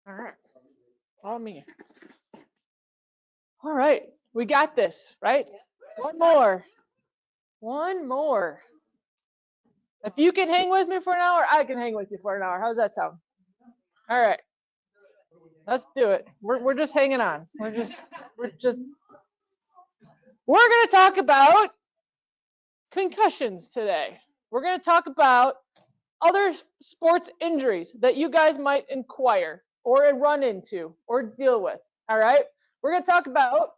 All right. All me. All right. We got this, right? One more. One more. If you can hang with me for an hour, I can hang with you for an hour. How's that sound? All right. Let's do it. We're just hanging on. We're going to talk about concussions today. We're going to talk about other sports injuries that you guys might inquire or run into or deal with. All right. We're going to talk about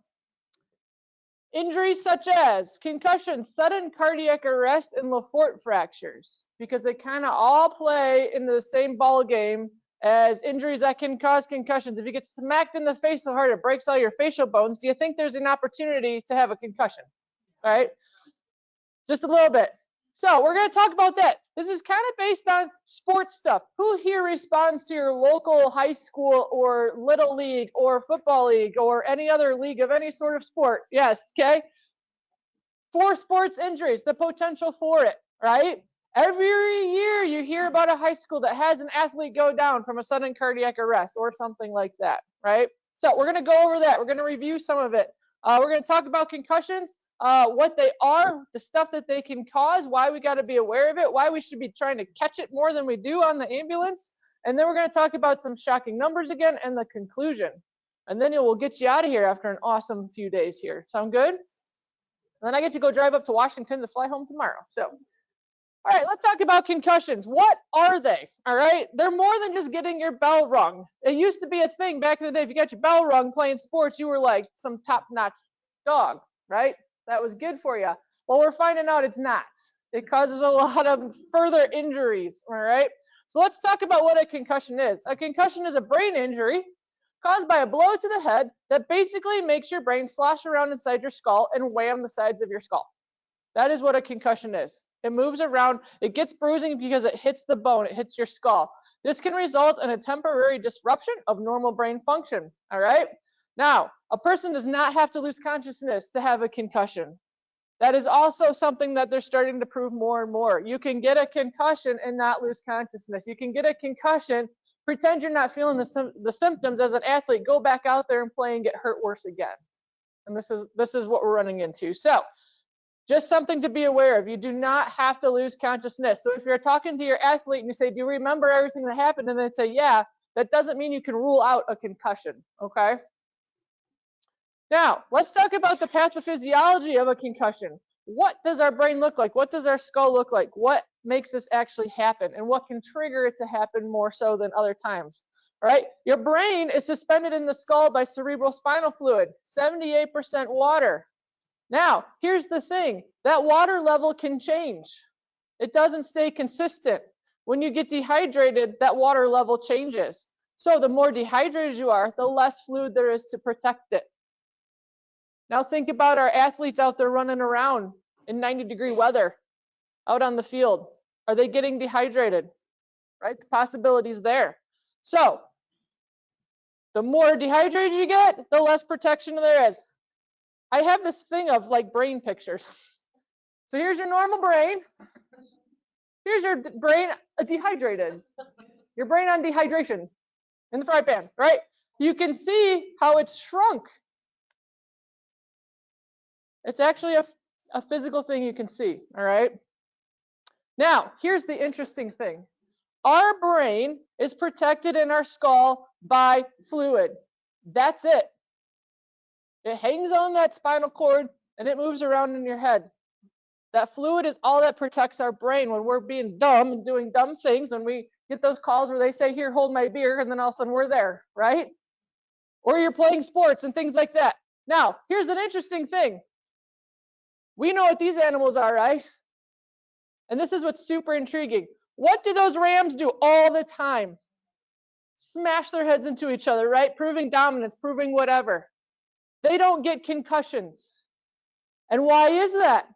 injuries such as concussion, sudden cardiac arrest, and Lefort fractures, because they kind of all play into the same ball game as injuries that can cause concussions. If you get smacked in the face so hard it breaks all your facial bones, do you think there's an opportunity to have a concussion? All right, just a little bit. So we're going to talk about that. This is kind of based on sports stuff. Who here responds to your local high school or little league or football league or any other league of any sort of sport? Yes, okay. For sports injuries, the potential for it, right? Every year you hear about a high school that has an athlete go down from a sudden cardiac arrest or something like that, right? So we're going to go over that. We're going to review some of it. We're going to talk about concussions, what they are, the stuff that they can cause, why we got to be aware of it, why we should be trying to catch it more than we do on the ambulance. And then we're going to talk about some shocking numbers again and the conclusion. And then we'll get you out of here after an awesome few days here. Sound good? And then I get to go drive up to Washington to fly home tomorrow. So, all right, let's talk about concussions. What are they? All right, they're more than just getting your bell rung. It used to be a thing back in the day. If you got your bell rung playing sports, you were like some top-notch dog, right? That was good for you. Well, we're finding out it's not. It causes a lot of further injuries, all right? So let's talk about what a concussion is. A concussion is a brain injury caused by a blow to the head that basically makes your brain slosh around inside your skull and weigh on the sides of your skull. That is what a concussion is. It moves around, it gets bruising because it hits the bone, it hits your skull. This can result in a temporary disruption of normal brain function, all right? Now, a person does not have to lose consciousness to have a concussion. That is also something that they're starting to prove more and more. You can get a concussion and not lose consciousness. You can get a concussion, pretend you're not feeling the symptoms as an athlete, go back out there and play and get hurt worse again. And this is what we're running into. So just something to be aware of. You do not have to lose consciousness. So if you're talking to your athlete and you say, do you remember everything that happened? And they say, yeah, that doesn't mean you can rule out a concussion, okay? Now, let's talk about the pathophysiology of a concussion. What does our brain look like? What does our skull look like? What makes this actually happen? And what can trigger it to happen more so than other times? All right, your brain is suspended in the skull by cerebral spinal fluid, 78% water. Now, here's the thing, that water level can change. It doesn't stay consistent. When you get dehydrated, that water level changes. So the more dehydrated you are, the less fluid there is to protect it. Now think about our athletes out there running around in 90-degree weather out on the field. Are they getting dehydrated? Right? The possibility's there. So the more dehydrated you get, the less protection there is. I have this thing of like brain pictures. So here's your normal brain. Here's your brain dehydrated. Your brain on dehydration in the fry pan, right? You can see how it's shrunk. It's actually a physical thing you can see, all right? Now, here's the interesting thing. Our brain is protected in our skull by fluid. That's it. It hangs on that spinal cord and it moves around in your head. That fluid is all that protects our brain when we're being dumb and doing dumb things, when we get those calls where they say, here, hold my beer, and then all of a sudden we're there, right? Or you're playing sports and things like that. Now, here's an interesting thing. We know what these animals are, right? And this is what's super intriguing. What do those rams do all the time? Smash their heads into each other, right? Proving dominance, proving whatever. They don't get concussions. And why is that?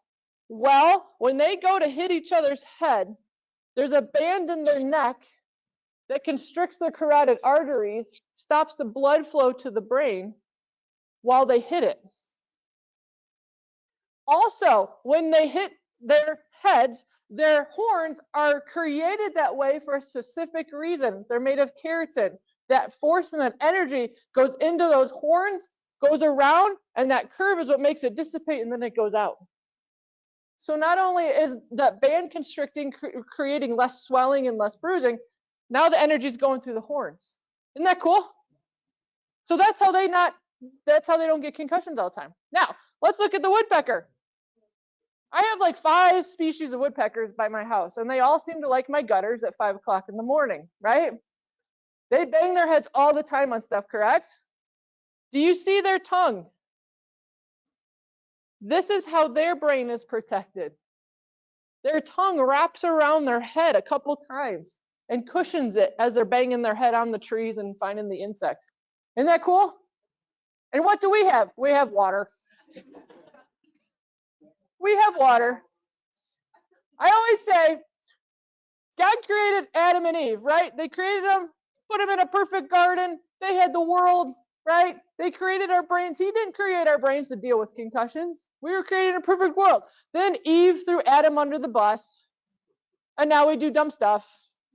Well, when they go to hit each other's head, there's a band in their neck that constricts the carotid arteries, stops the blood flow to the brain while they hit it. Also, when they hit their heads, their horns are created that way for a specific reason. They're made of keratin. that force and that energy goes into those horns, goes around, and that curve is what makes it dissipate, and then it goes out. So not only is that band constricting, creating less swelling and less bruising, now the energy is going through the horns. Isn't that cool? So that's how they don't get concussions all the time. Now, let's look at the woodpecker. I have like 5 species of woodpeckers by my house, and they all seem to like my gutters at 5 o'clock in the morning, right? They bang their heads all the time on stuff, correct? Do you see their tongue? This is how their brain is protected. Their tongue wraps around their head a couple times and cushions it as they're banging their head on the trees and finding the insects. Isn't that cool? And what do we have? We have water. We have water. I always say, God created Adam and Eve, right? They created them, put them in a perfect garden. They had the world, right? They created our brains. He didn't create our brains to deal with concussions. We were created in a perfect world. Then Eve threw Adam under the bus, and now we do dumb stuff,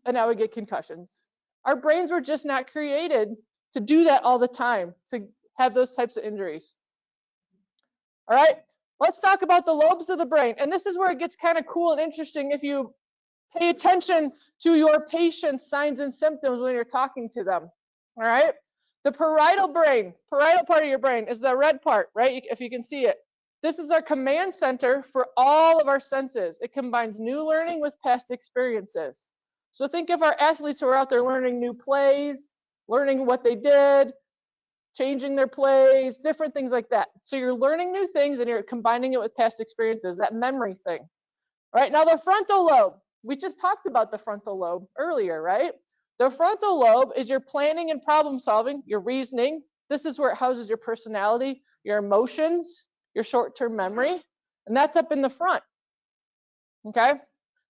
and now we get concussions. Our brains were just not created to do that all the time, to have those types of injuries. All right, let's talk about the lobes of the brain. And this is where it gets kind of cool and interesting if you pay attention to your patient's signs and symptoms when you're talking to them. All right, the parietal part of your brain is the red part, right? If you can see it. This is our command center for all of our senses. It combines new learning with past experiences. So think of our athletes who are out there learning new plays, learning what they did, changing their plays, different things like that. So you're learning new things and you're combining it with past experiences, that memory thing. All right, now the frontal lobe. We just talked about the frontal lobe earlier, right? The frontal lobe is your planning and problem solving, your reasoning. This is where it houses your personality, your emotions, your short-term memory, and that's up in the front. Okay?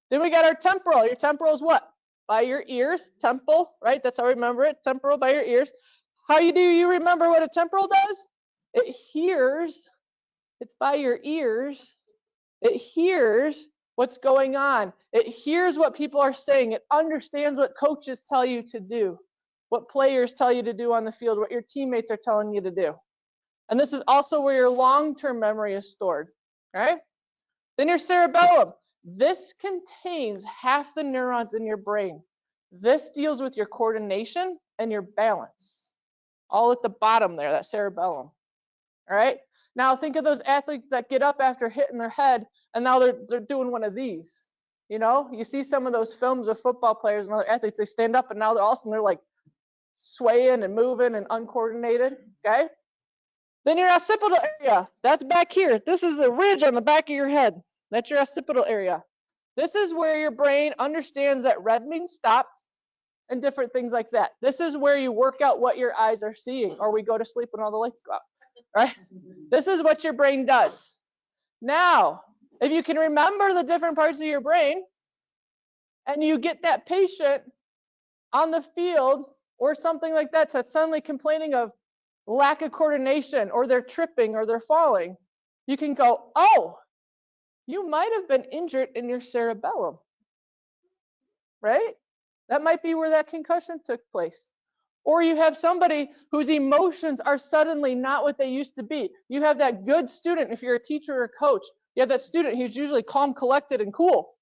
Then we got our temporal. Your temporal is what? By your ears, temple, right? That's how we remember it, temporal by your ears. How do you remember what a temporal does? It hears, it's by your ears, it hears what's going on. It hears what people are saying. It understands what coaches tell you to do, what players tell you to do on the field, what your teammates are telling you to do. And this is also where your long-term memory is stored, right? Then your cerebellum. This contains half the neurons in your brain. This deals with your coordination and your balance. All at the bottom there, that cerebellum. All right? Now think of those athletes that get up after hitting their head, and now they're doing one of these. You know, you see some of those films of football players and other athletes, they stand up and now all of a sudden they're like swaying and moving and uncoordinated, okay? Then your occipital area, that's back here. This is the ridge on the back of your head. That's your occipital area. This is where your brain understands that red means stop and different things like that. This is where you work out what your eyes are seeing, or we go to sleep when all the lights go out, right? This is what your brain does. Now, if you can remember the different parts of your brain, and you get that patient on the field or something like that that's suddenly complaining of lack of coordination, or they're tripping or they're falling, you can go, oh, you might have been injured in your cerebellum, right? That might be where that concussion took place. Or you have somebody whose emotions are suddenly not what they used to be. You have that good student, if you're a teacher or a coach, you have that student who's usually calm, collected, and cool,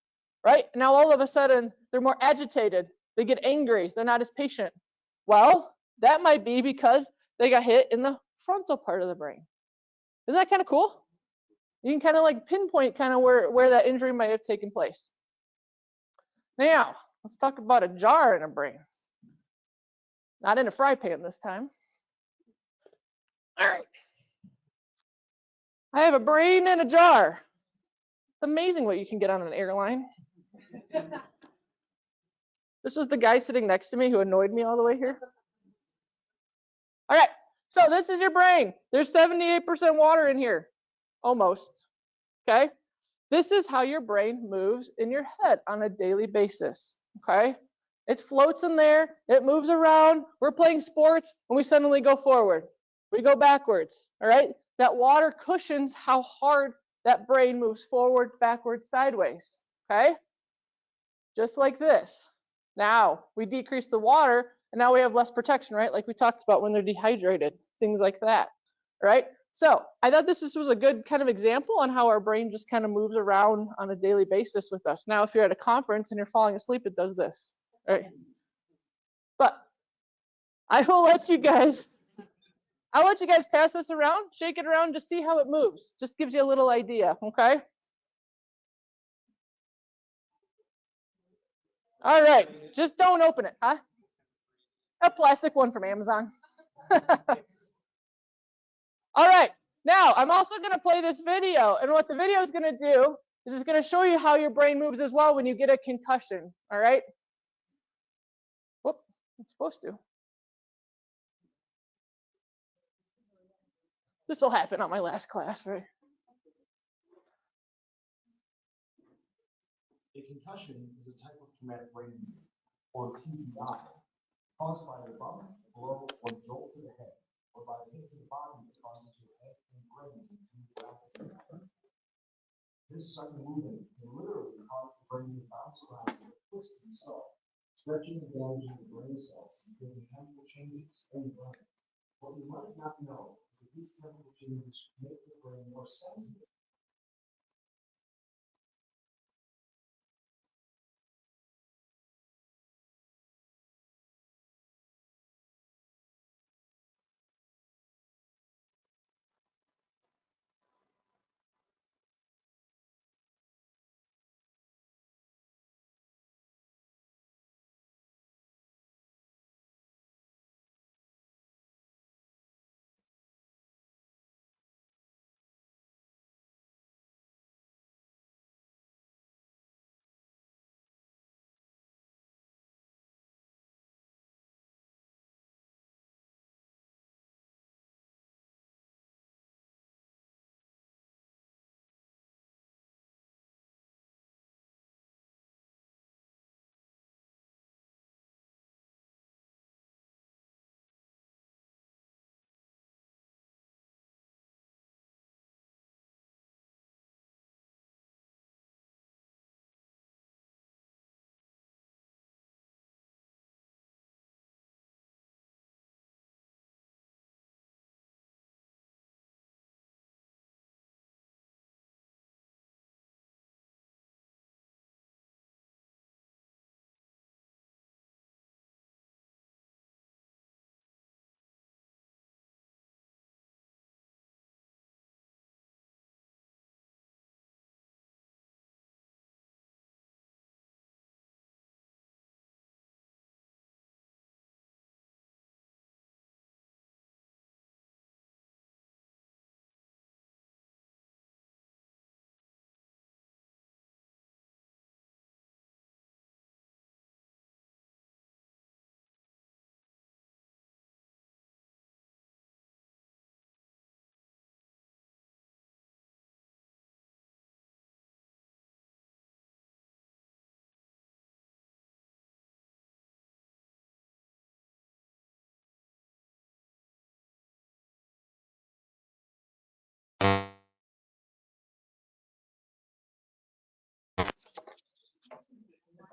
right? Now all of a sudden, they're more agitated. They get angry. They're not as patient. Well, that might be because they got hit in the frontal part of the brain. Isn't that kind of cool? You can kind of like pinpoint kind of where that injury might have taken place. Now, let's talk about a jar in a brain. Not in a fry pan this time. All right. I have a brain in a jar. It's amazing what you can get on an airline. This was the guy sitting next to me who annoyed me all the way here. All right, so this is your brain. There's 78% water in here, almost, okay? This is how your brain moves in your head on a daily basis, okay? It floats in there, it moves around. We're playing sports, and we suddenly go forward. We go backwards, all right? That water cushions how hard that brain moves forward, backwards, sideways, okay? Just like this. Now, we decrease the water, And now we have less protection, right? Like we talked about when they're dehydrated, things like that, right? So I thought this was a good kind of example on how our brain just kind of moves around on a daily basis with us. Now, if you're at a conference and you're falling asleep, it does this, right? But I will let you guys, I'll let you guys pass this around, shake it around, just see how it moves. Just gives you a little idea, okay? All right, just don't open it, huh? A plastic one from Amazon. All right, now I'm also going to play this video, and what the video is going to do is it's going to show you how your brain moves as well when you get a concussion. All right. Whoop, it's supposed to. This will happen on my last class, right? A concussion is a type of traumatic brain injury, or TBI, caused by a bump, blow, or jolt to the head, or by a hit to the body that causes your head and brain to move rapidly. This sudden movement can literally cause the brain to bounce around and twist and stall, stretching and damaging the brain cells and giving chemical changes in the brain. What you might not know is that these chemical changes make the brain more sensitive.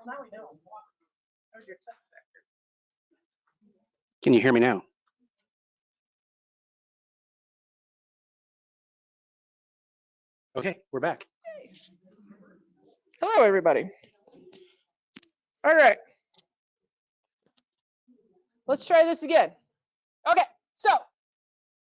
Well, now we know. How's your test vector? Can you hear me now? Okay, we're back. Hello, everybody. All right. Let's try this again. Okay, so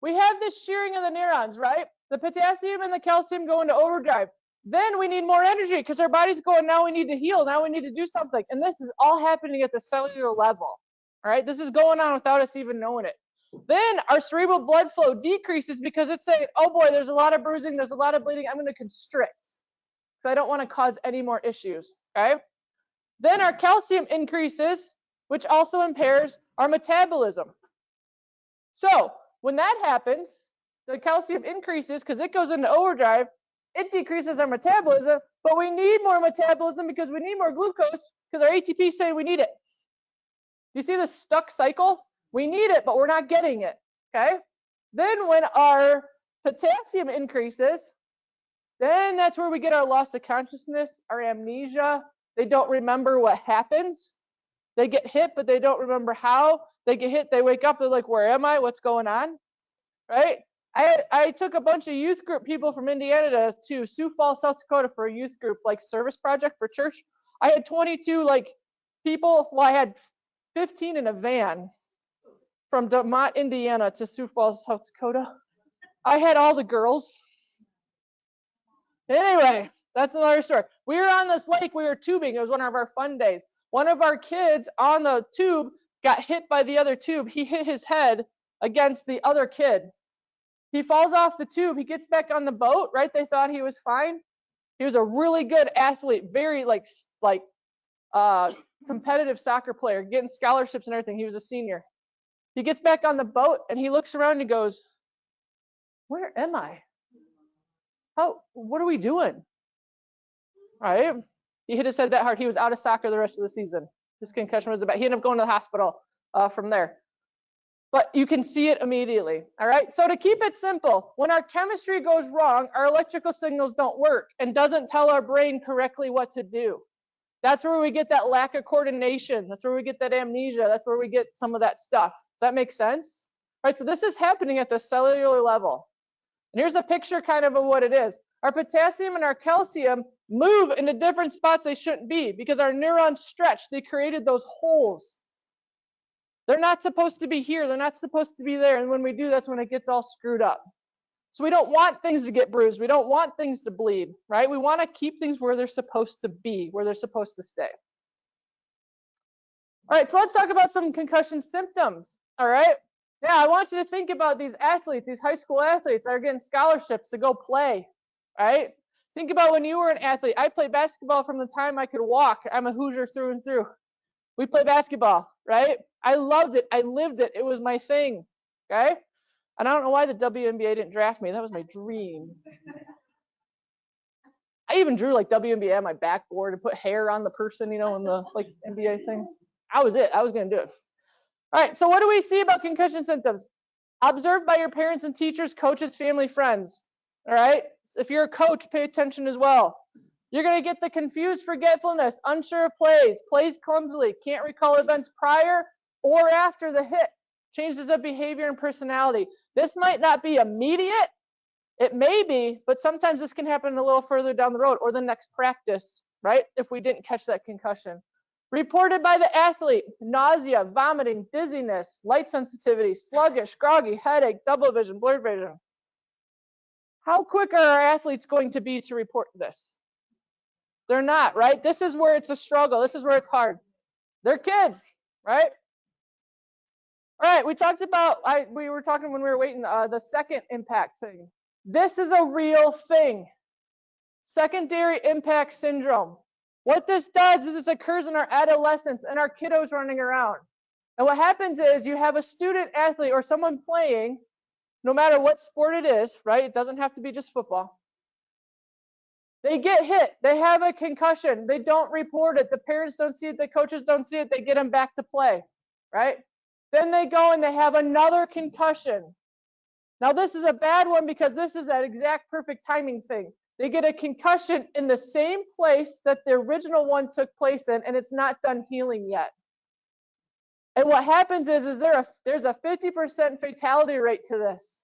we have this shearing of the neurons, right? The potassium and the calcium go into overdrive. Then we need more energy because our body's going, now we need to heal, now we need to do something. And this is all happening at the cellular level. All right, this is going on without us even knowing it. Then our cerebral blood flow decreases because it's saying, oh boy, there's a lot of bruising, there's a lot of bleeding, I'm going to constrict. So I don't want to cause any more issues. Okay? Then our calcium increases, which also impairs our metabolism. So when that happens, the calcium increases because it goes into overdrive. It decreases our metabolism, but we need more metabolism because we need more glucose because our ATP say we need it. Do you see this stuck cycle? We need it, but we're not getting it. Okay? Then when our potassium increases, then that's where we get our loss of consciousness, our amnesia. They don't remember what happens. They get hit, but they don't remember how. They get hit, they wake up, they're like, where am I? What's going on? Right? I took a bunch of youth group people from Indiana to Sioux Falls, South Dakota for a youth group like service project for church. I had 22 like people. Well, I had 15 in a van from Dumont, Indiana to Sioux Falls, South Dakota. I had all the girls. Anyway, that's another story. We were on this lake, we were tubing. It was one of our fun days. One of our kids on the tube got hit by the other tube. He hit his head against the other kid. He falls off the tube. He gets back on the boat, right? They thought he was fine. He was a really good athlete, very competitive soccer player, getting scholarships and everything. He was a senior. He gets back on the boat and he looks around and he goes, where am I? What are we doing? Right? He hit his head that hard. He was out of soccer the rest of the season. His concussion was bad. He ended up going to the hospital from there. But you can see it immediately. All right. So to keep it simple, when our chemistry goes wrong, our electrical signals don't work and doesn't tell our brain correctly what to do. That's where we get that lack of coordination. That's where we get that amnesia. That's where we get some of that stuff. Does that make sense? All right. So this is happening at the cellular level. And here's a picture kind of what it is. Our potassium and our calcium move into different spots they shouldn't be because our neurons stretch. They created those holes. They're not supposed to be here. They're not supposed to be there. And when we do, that's when it gets all screwed up. So we don't want things to get bruised. We don't want things to bleed, right? We want to keep things where they're supposed to be, where they're supposed to stay. All right, so let's talk about some concussion symptoms, all right? Yeah, I want you to think about these athletes, these high school athletes that are getting scholarships to go play, right? Think about when you were an athlete. I played basketball from the time I could walk. I'm a Hoosier through and through. We played basketball, right? I loved it. I lived it. It was my thing, okay? And I don't know why the WNBA didn't draft me. That was my dream. I even drew like WNBA on my backboard and put hair on the person, you know, in the like NBA thing. I was it. I was going to do it. All right, so what do we see about concussion symptoms? Observed by your parents and teachers, coaches, family, friends. All right, if you're a coach, pay attention as well. You're going to get the confused forgetfulness, unsure of plays, plays clumsily, can't recall events prior or after the hit, changes of behavior and personality. This might not be immediate. It may be, but sometimes this can happen a little further down the road or the next practice, right? If we didn't catch that concussion. Reported by the athlete, nausea, vomiting, dizziness, light sensitivity, sluggish, groggy, headache, double vision, blurred vision. How quick are our athletes going to be to report this? They're not, right? This is where it's a struggle. This is where it's hard. They're kids, right? All right, we talked about, we were talking when we were waiting, the second impact thing. This is a real thing. Secondary impact syndrome. What this does is this occurs in our adolescence and our kiddos running around. And what happens is you have a student athlete or someone playing, no matter what sport it is, right? It doesn't have to be just football. They get hit. They have a concussion. They don't report it. The parents don't see it. The coaches don't see it. They get them back to play, right? Then they go and they have another concussion. Now, this is a bad one because this is that exact perfect timing thing. They get a concussion in the same place that the original one took place in, and it's not done healing yet. And what happens is there's a 50% fatality rate to this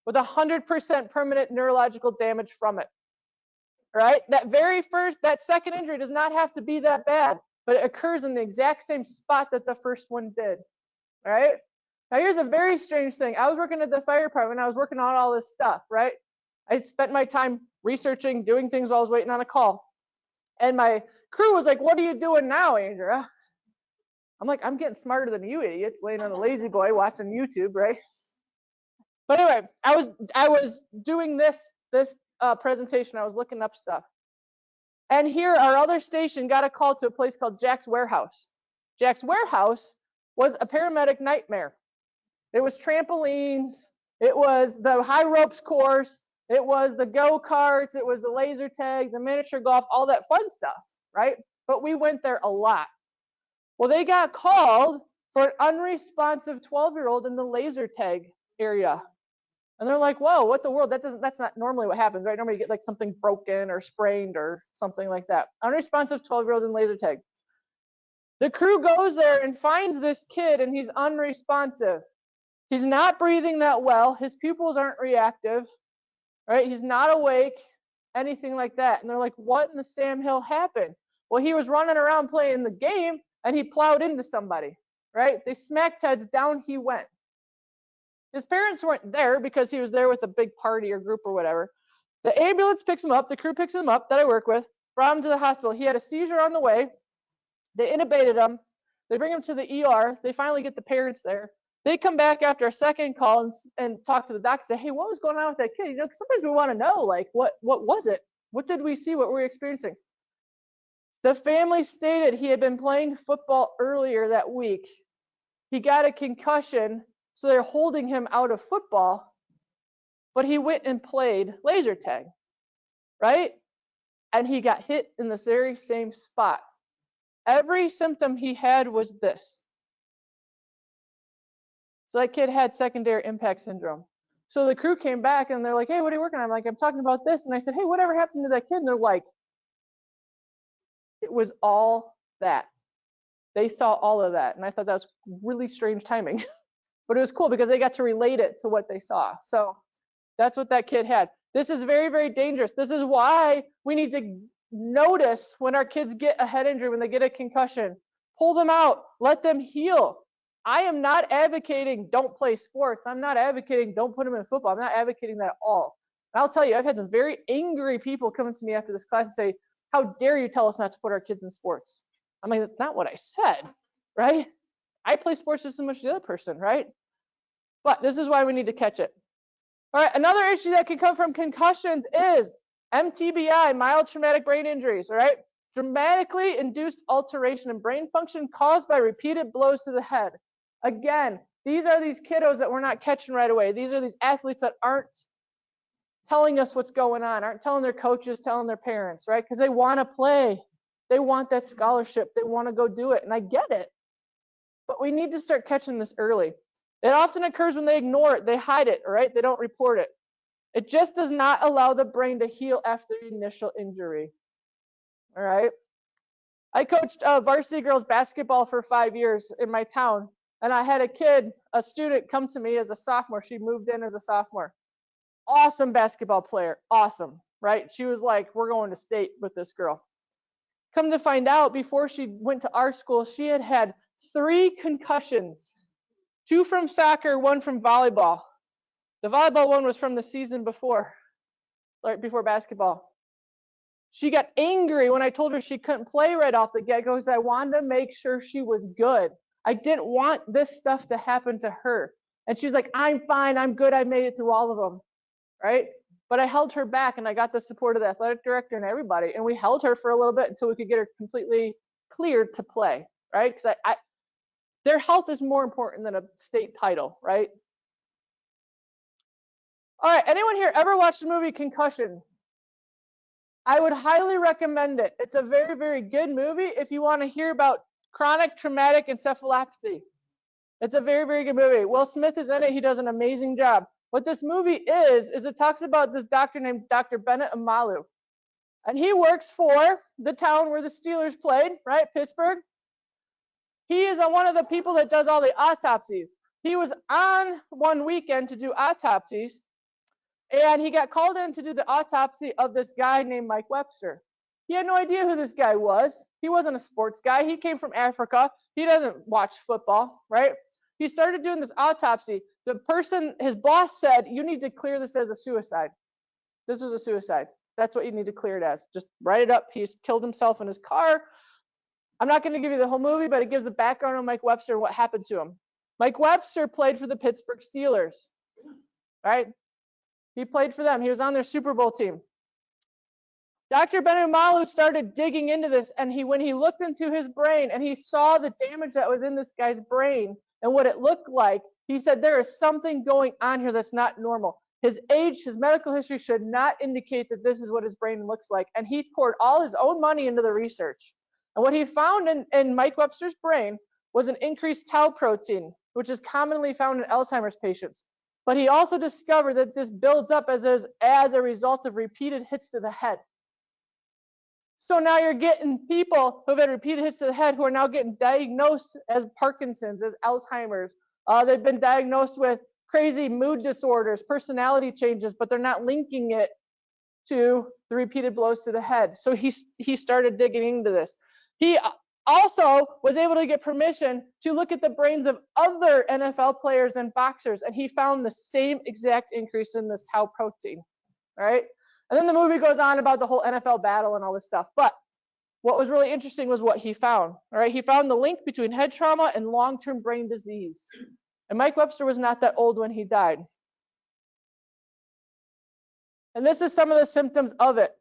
with 100% permanent neurological damage from it. Right? That second injury does not have to be that bad, but it occurs in the exact same spot that the first one did. All right? Now, here's a very strange thing. I was working at the fire department. I was working on all this stuff, right? I spent my time researching, doing things while I was waiting on a call. And my crew was like, what are you doing now, Andrea? I'm like, I'm getting smarter than you idiots, laying on the lazy boy watching YouTube, right? But anyway, I was doing this presentation. I was looking up stuff. And here, our other station got a call to a place called Jack's Warehouse. Jack's Warehouse was a paramedic nightmare. It was trampolines. It was the high ropes course. It was the go-karts. It was the laser tag, the miniature golf, all that fun stuff, right? But we went there a lot. Well, they got called for an unresponsive 12-year-old in the laser tag area. And they're like, whoa, what the world? That's not normally what happens, right? Normally you get like something broken or sprained or something like that. Unresponsive 12-year-old in laser tag. The crew goes there and finds this kid, and he's unresponsive. He's not breathing that well. His pupils aren't reactive, right? He's not awake, anything like that. And they're like, what in the Sam Hill happened? Well, he was running around playing the game, and he plowed into somebody, right? They smacked heads, down he went. His parents weren't there because he was there with a big party or group or whatever. The ambulance picks him up. The crew picks him up that I work with, brought him to the hospital. He had a seizure on the way. They intubated him. They bring him to the ER. They finally get the parents there. They come back after a second call and talk to the doctor. Say, hey, what was going on with that kid? You know, sometimes we want to know, like, what was it? What did we see? What were we experiencing? The family stated he had been playing football earlier that week. He got a concussion, so they're holding him out of football, but he went and played laser tag, right? And he got hit in the very same spot. Every symptom he had was this. So that kid had secondary impact syndrome. So the crew came back and they're like, hey, what are you working on? I'm like, I'm talking about this. And I said, hey, whatever happened to that kid? And they're like, it was all that. They saw all of that. And I thought that was really strange timing. But it was cool because they got to relate it to what they saw. So that's what that kid had. This is very, very dangerous. This is why we need to notice when our kids get a head injury, when they get a concussion. Pull them out. Let them heal. I am not advocating don't play sports. I'm not advocating don't put them in football. I'm not advocating that at all. And I'll tell you, I've had some very angry people come to me after this class and say, how dare you tell us not to put our kids in sports? I'm like, that's not what I said, right? I play sports just as much as the other person, right? But this is why we need to catch it. All right, another issue that can come from concussions is MTBI, mild traumatic brain injuries, all right? Dramatically induced alteration in brain function caused by repeated blows to the head. Again, these are these kiddos that we're not catching right away. These are these athletes that aren't telling us what's going on, aren't telling their coaches, telling their parents, right? Because they want to play. They want that scholarship. They want to go do it, and I get it. But we need to start catching this early. It often occurs when they ignore it, they hide it, all right? They don't report it. It just does not allow the brain to heal after the initial injury, all right? I coached varsity girls basketball for 5 years in my town, and I had a student come to me as a sophomore. She moved in as a sophomore. Awesome basketball player, awesome, right? She was like, we're going to state with this girl. Come to find out, before she went to our school, she had had 3 concussions. 2 from soccer, 1 from volleyball. The volleyball one was from the season before, right before basketball. She got angry when I told her she couldn't play right off the get-go because I wanted to make sure she was good. I didn't want this stuff to happen to her. And she's like, I'm fine, I'm good, I made it through all of them, right? But I held her back, and I got the support of the athletic director and everybody, and we held her for a little bit until we could get her completely cleared to play, right? Because their health is more important than a state title, right? All right, anyone here ever watched the movie Concussion? I would highly recommend it. It's a very, very good movie if you want to hear about chronic traumatic encephalopathy. It's a very, very good movie. Will Smith is in it. He does an amazing job. What this movie is it talks about this doctor named Dr. Bennett Amalu. And he works for the town where the Steelers played, right? Pittsburgh. He is one of the people that does all the autopsies. He was on one weekend to do autopsies, and he got called in to do the autopsy of this guy named Mike Webster. He had no idea who this guy was. He wasn't a sports guy. He came from Africa. He doesn't watch football, right? He started doing this autopsy. The person, his boss said, you need to clear this as a suicide. This was a suicide. That's what you need to clear it as. Just write it up. He's killed himself in his car. I'm not going to give you the whole movie, but it gives the background on Mike Webster and what happened to him. Mike Webster played for the Pittsburgh Steelers, right? He played for them. He was on their Super Bowl team. Dr. Benamalu started digging into this, and when he looked into his brain and he saw the damage that was in this guy's brain and what it looked like, he said there is something going on here that's not normal. His age, his medical history should not indicate that this is what his brain looks like. And he poured all his own money into the research. And what he found in Mike Webster's brain was an increased tau protein, which is commonly found in Alzheimer's patients. But he also discovered that this builds up as a result of repeated hits to the head. So now you're getting people who've had repeated hits to the head who are now getting diagnosed as Parkinson's, as Alzheimer's. They've been diagnosed with crazy mood disorders, personality changes, but they're not linking it to the repeated blows to the head. So he started digging into this. He also was able to get permission to look at the brains of other NFL players and boxers, and he found the same exact increase in this tau protein. All right. And then the movie goes on about the whole NFL battle and all this stuff. But what was really interesting was what he found. All right. He found the link between head trauma and long-term brain disease. And Mike Webster was not that old when he died. And this is some of the symptoms of it.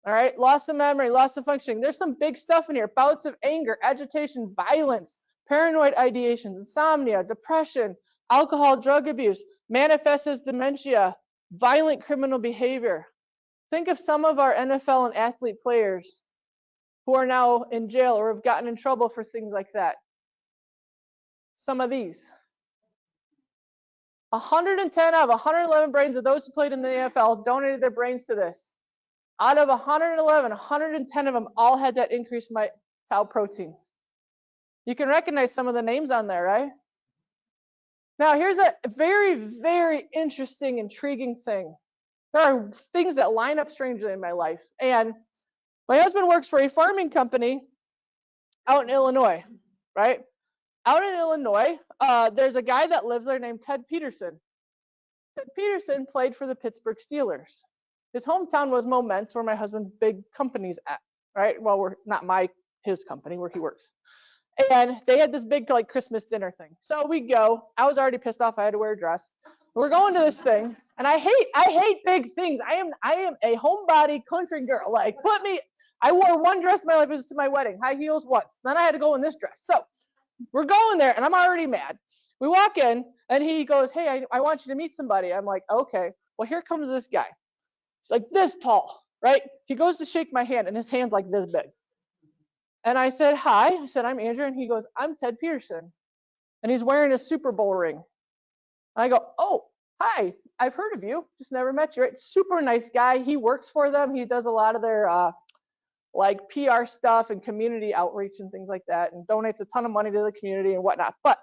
All right. Loss of memory, loss of functioning. There's some big stuff in here. Bouts of anger, agitation, violence, paranoid ideations, insomnia, depression, alcohol, drug abuse, manifests as dementia, violent criminal behavior. Think of some of our NFL and athlete players who are now in jail or have gotten in trouble for things like that. Some of these. 110 out of 111 brains of those who played in the NFL donated their brains to this. Out of 111, 110 of them all had that increased tau protein. You can recognize some of the names on there, right? Now, here's a very, very interesting, intriguing thing. There are things that line up strangely in my life. And my husband works for a farming company out in Illinois, right? Out in Illinois, there's a guy that lives there named Ted Peterson. Ted Peterson played for the Pittsburgh Steelers. His hometown was Moments, where my husband's big company's at, right? Well, we're not his company, where he works. And they had this big like Christmas dinner thing. So we go. I was already pissed off. I had to wear a dress. We're going to this thing, and I hate big things. I am a homebody country girl. Like, I wore one dress in my life. It was to my wedding, high heels once. Then I had to go in this dress. So we're going there, and I'm already mad. We walk in, and he goes, "Hey, I want you to meet somebody." I'm like, "Okay." Well, here comes this guy. He's like this tall, right? He goes to shake my hand, and his hand's like this big. And I said, "Hi." I said, "I'm Andrew." And he goes, "I'm Ted Peterson." And he's wearing a Super Bowl ring. I go, "Oh, hi. I've heard of you. Just never met you." Right? Super nice guy. He works for them. He does a lot of their like PR stuff and community outreach and things like that, and donates a ton of money to the community and whatnot. But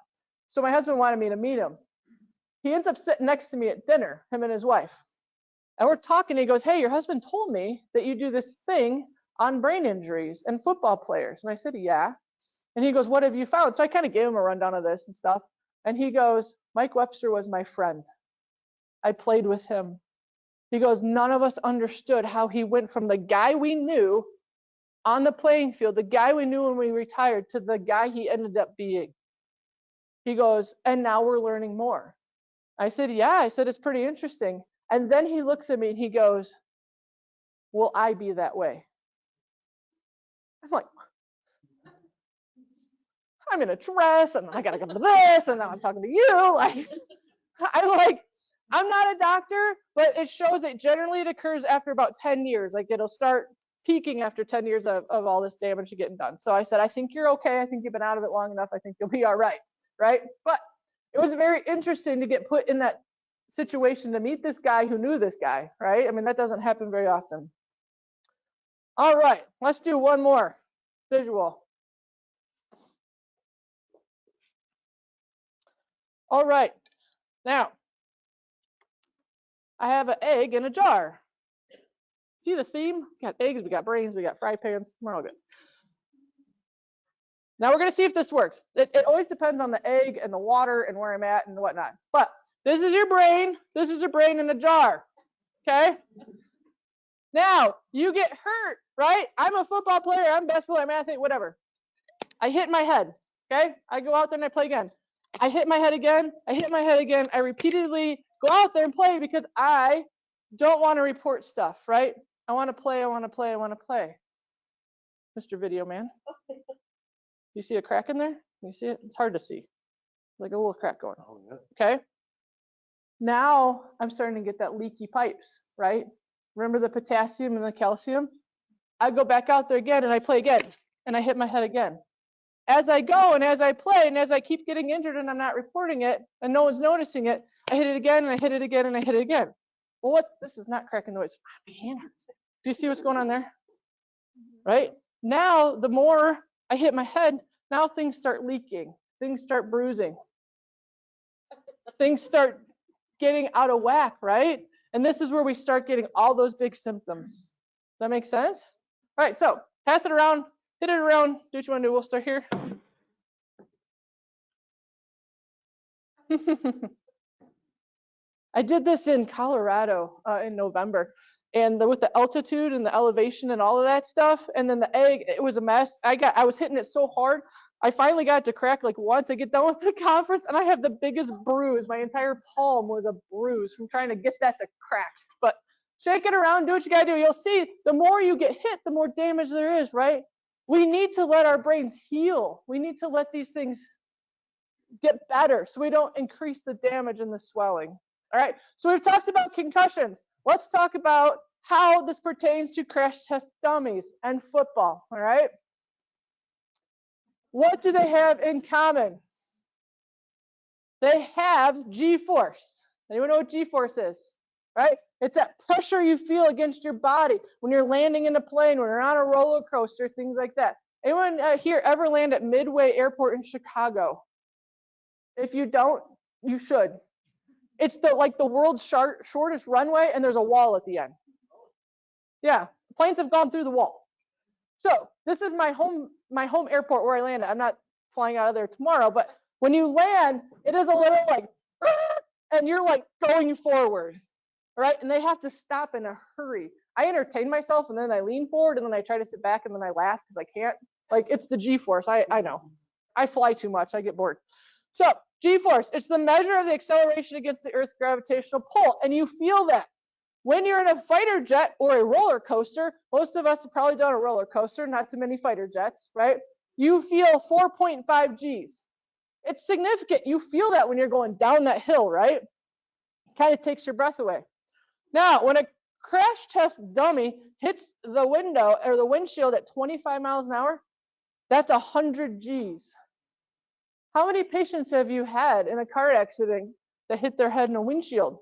so my husband wanted me to meet him. He ends up sitting next to me at dinner, him and his wife. And we're talking. He goes, "Hey, your husband told me that you do this thing on brain injuries and football players." And I said, "Yeah." And he goes, "What have you found?" So I kind of gave him a rundown of this and stuff. And he goes, "Mike Webster was my friend. I played with him." He goes, "None of us understood how he went from the guy we knew on the playing field, the guy we knew when we retired, to the guy he ended up being." He goes, "And now we're learning more." I said, "Yeah." I said, "It's pretty interesting." And then he looks at me and he goes, "Will I be that way?" I'm like, I'm in a dress, and I gotta go to this, and now I'm talking to you. Like, I'm not a doctor, but it shows that generally it occurs after about 10 years. Like, it'll start peaking after 10 years of all this damage getting done. So I said, "I think you're okay. I think you've been out of it long enough. I think you'll be all right." Right? But it was very interesting to get put in that situation, to meet this guy who knew this guy, right? I mean, that doesn't happen very often. All right, let's do one more visual. All right, now I have an egg in a jar. See the theme? We got eggs, we got brains, we got fry pans. We're all good. Now we're going to see if this works. It always depends on the egg and the water and where I'm at and whatnot. But this is your brain. This is your brain in a jar. Okay? Now, you get hurt, right? I'm a football player. I'm a basketball player. I'm an athlete, whatever. I hit my head. Okay? I go out there and I play again. I hit my head again. I hit my head again. I repeatedly go out there and play because I don't want to report stuff, right? I want to play. I want to play. I want to play. Mr. Video Man. You see a crack in there? You see it? It's hard to see. Like a little crack going. Oh, yeah. Okay. Now I'm starting to get that leaky pipes, right? Remember the potassium and the calcium? I go back out there again and I play again and I hit my head again. As I go and as I play and as I keep getting injured and I'm not reporting it and no one's noticing it, I hit it again and I hit it again and I hit it again. Well, this is not cracking noise. My hand hurts. Do you see what's going on there? right? Now, the more I hit my head, now things start leaking, things start bruising, things start getting out of whack, right? And this is where we start getting all those big symptoms. Does that make sense? All right, so pass it around, hit it around, do what you want to do. We'll start here. I did this in Colorado in November, and with the altitude and the elevation and all of that stuff, and then the egg, it was a mess. I was hitting it so hard, I finally got it to crack like once. I get done with the conference, and I have the biggest bruise. My entire palm was a bruise from trying to get that to crack. But shake it around, do what you gotta do. You'll see the more you get hit, the more damage there is, right? We need to let our brains heal. We need to let these things get better so we don't increase the damage and the swelling. All right, so we've talked about concussions. Let's talk about how this pertains to crash test dummies and football. All right, what do they have in common? They have G-force. Anyone know what G-force is? Right? It's that pressure you feel against your body when you're landing in a plane, when you're on a roller coaster, things like that. Anyone here ever land at Midway Airport in Chicago? If you don't, you should. It's like the world's shortest runway, and there's a wall at the end. Yeah, planes have gone through the wall. So this is my home airport where I landed. I'm not flying out of there tomorrow, but when you land, it is a little like, and you're like going forward, right? And they have to stop in a hurry. I entertain myself, and then I lean forward, and then I try to sit back, and then I laugh because I can't. Like, it's the G-force. I know. I fly too much. I get bored. So G-force, it's the measure of the acceleration against the Earth's gravitational pull, and you feel that. When you're in a fighter jet or a roller coaster, most of us have probably done a roller coaster, not too many fighter jets, right? You feel 4.5 Gs. It's significant. You feel that when you're going down that hill, right? Kind of takes your breath away. Now, when a crash test dummy hits the window or the windshield at 25 miles an hour, that's 100 Gs. How many patients have you had in a car accident that hit their head in a windshield?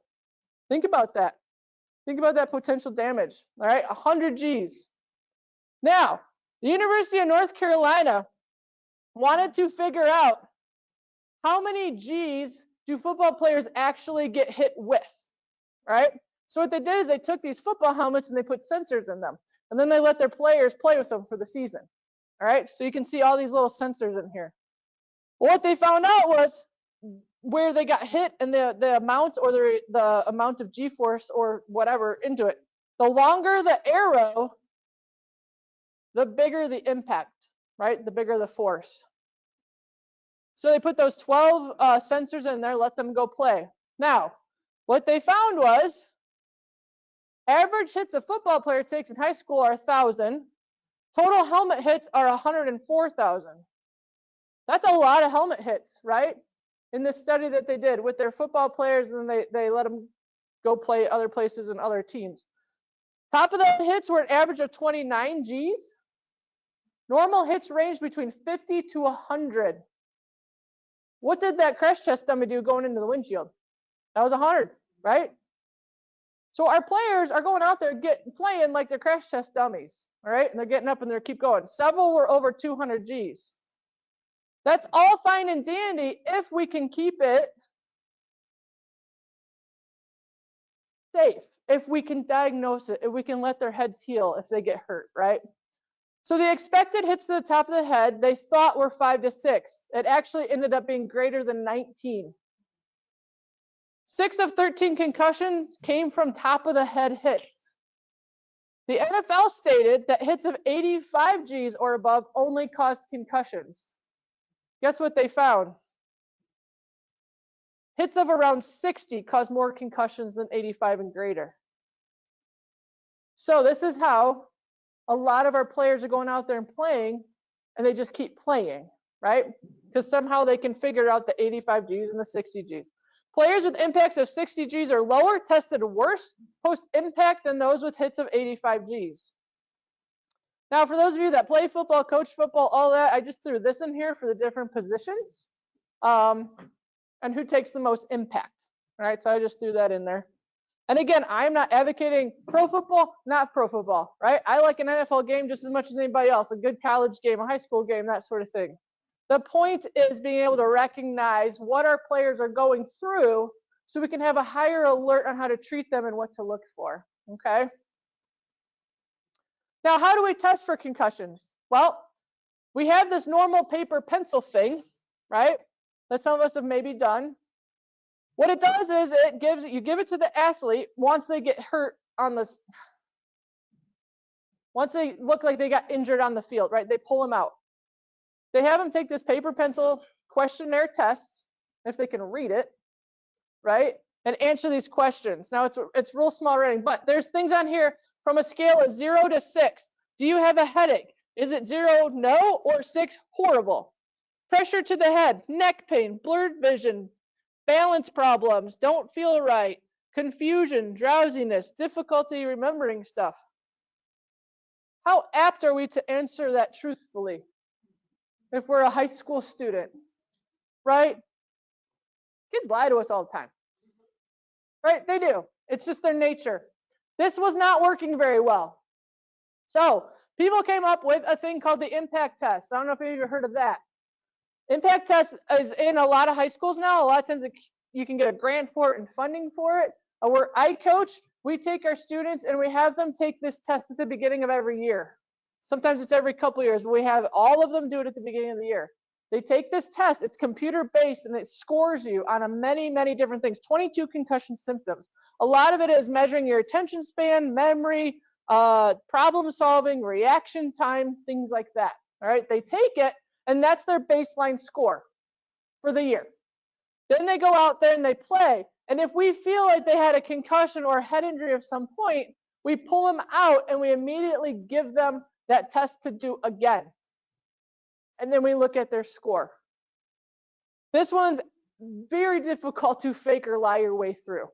Think about that. Think about that potential damage. All right, 100 Gs. Now, the University of North Carolina wanted to figure out how many Gs do football players actually get hit with, right? So what they did is they took these football helmets and they put sensors in them, and then they let their players play with them for the season. All right, so you can see all these little sensors in here. What they found out was where they got hit and the amount or the amount of G-force or whatever into it. The longer the arrow, the bigger the impact, right? The bigger the force. So they put those 12 sensors in there, let them go play. Now, what they found was average hits a football player takes in high school are 1,000. Total helmet hits are 104,000. That's a lot of helmet hits, right? In this study that they did with their football players, and then they let them go play other places and other teams. Top of the hits were an average of 29 Gs. Normal hits range between 50 to 100. What did that crash test dummy do going into the windshield? That was 100, right? So our players are going out there playing like they're crash test dummies, all right? And they're getting up and they keep going. Several were over 200 Gs. That's all fine and dandy if we can keep it safe, if we can diagnose it, if we can let their heads heal if they get hurt, right? So the expected hits to the top of the head, they thought were 5 to 6. It actually ended up being greater than 19. 6 of 13 concussions came from top of the head hits. The NFL stated that hits of 85 Gs or above only caused concussions. Guess what they found? Hits of around 60 cause more concussions than 85 and greater. So this is how a lot of our players are going out there and playing, and they just keep playing, right? Because somehow they can figure out the 85 Gs and the 60 Gs. Players with impacts of 60 Gs or lower tested worse post-impact than those with hits of 85 Gs. Now, for those of you that play football, coach football, all that, I just threw this in here for the different positions and who takes the most impact. All right, so I just threw that in there. And again, I'm not advocating pro football, not pro football, right? I like an NFL game just as much as anybody else, a good college game, a high school game, that sort of thing. The point is being able to recognize what our players are going through so we can have a higher alert on how to treat them and what to look for, okay? Now, how do we test for concussions? Well, we have this normal paper pencil thing, right? That some of us have maybe done. What it does is you give it to the athlete once they get hurt on this, once they look like they got injured on the field, right? They pull them out. They have them take this paper pencil questionnaire test, if they can read it, right? And answer these questions. Now it's real small writing, but there's things on here from a scale of 0 to 6. Do you have a headache? Is it 0, no, or 6, horrible? Pressure to the head, neck pain, blurred vision, balance problems, don't feel right, confusion, drowsiness, difficulty remembering stuff. How apt are we to answer that truthfully if we're a high school student, right? Kids lie to us all the time, right? They do. It's just their nature. This was not working very well. So people came up with a thing called the impact test. I don't know if any of you heard of that. Impact test is in a lot of high schools now. A lot of times you can get a grant for it and funding for it. Where I coach, we take our students and we have them take this test at the beginning of every year. Sometimes it's every couple of years, but we have all of them do it at the beginning of the year. They take this test, it's computer based, and it scores you on a many different things, 22 concussion symptoms. A lot of it is measuring your attention span, memory, problem solving, reaction time, things like that. All right, they take it, and that's their baseline score for the year. Then they go out there and they play. And if we feel like they had a concussion or a head injury of some point, we pull them out and we immediately give them that test to do again. And then we look at their score. This one's very difficult to fake or lie your way through,